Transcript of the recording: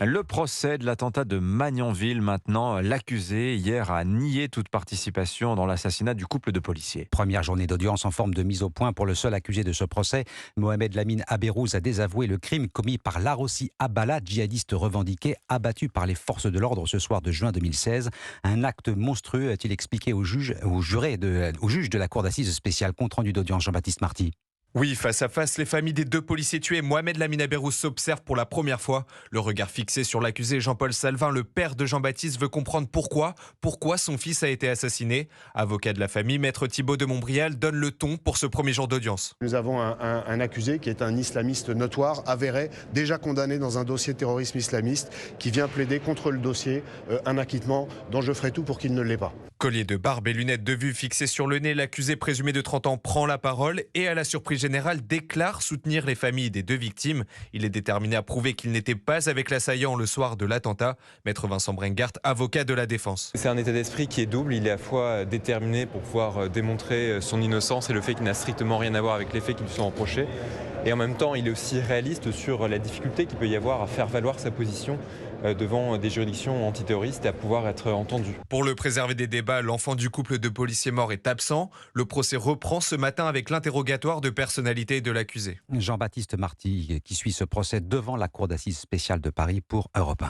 Le procès de l'attentat de Magnanville maintenant. L'accusé, hier, a nié toute participation dans l'assassinat du couple de policiers. Première journée d'audience en forme de mise au point pour le seul accusé de ce procès. Mohamed Lamine Aberouz a désavoué le crime commis par Larossi Abala, djihadiste revendiqué, abattu par les forces de l'ordre ce soir de juin 2016. Un acte monstrueux, a-t-il expliqué au juge de la cour d'assises spéciale. Compte rendu d'audience, Jean-Baptiste Marty. Oui, face à face, les familles des deux policiers tués, Mohamed Lamine Aberouz, s'observent pour la première fois. Le regard fixé sur l'accusé Jean-Paul Salvin, le père de Jean-Baptiste, veut comprendre pourquoi son fils a été assassiné. Avocat de la famille, maître Thibault de Montbrial donne le ton pour ce premier jour d'audience. Nous avons un accusé qui est un islamiste notoire, avéré, déjà condamné dans un dossier de terrorisme islamiste, qui vient plaider contre le dossier un acquittement dont je ferai tout pour qu'il ne l'ait pas. Collier de barbe et lunettes de vue fixées sur le nez, l'accusé présumé de 30 ans prend la parole et à la surprise générale déclare soutenir les familles des deux victimes. Il est déterminé à prouver qu'il n'était pas avec l'assaillant le soir de l'attentat. Maître Vincent Brengart, avocat de la défense. C'est un état d'esprit qui est double. Il est à la fois déterminé pour pouvoir démontrer son innocence et le fait qu'il n'a strictement rien à voir avec les faits qui lui sont reprochés. Et en même temps, il est aussi réaliste sur la difficulté qu'il peut y avoir à faire valoir sa position devant des juridictions antiterroristes et à pouvoir être entendu. Pour le préserver des débats, l'enfant du couple de policiers morts est absent. Le procès reprend ce matin avec l'interrogatoire de personnalité de l'accusé. Jean-Baptiste Marty qui suit ce procès devant la cour d'assises spéciale de Paris pour Europe 1.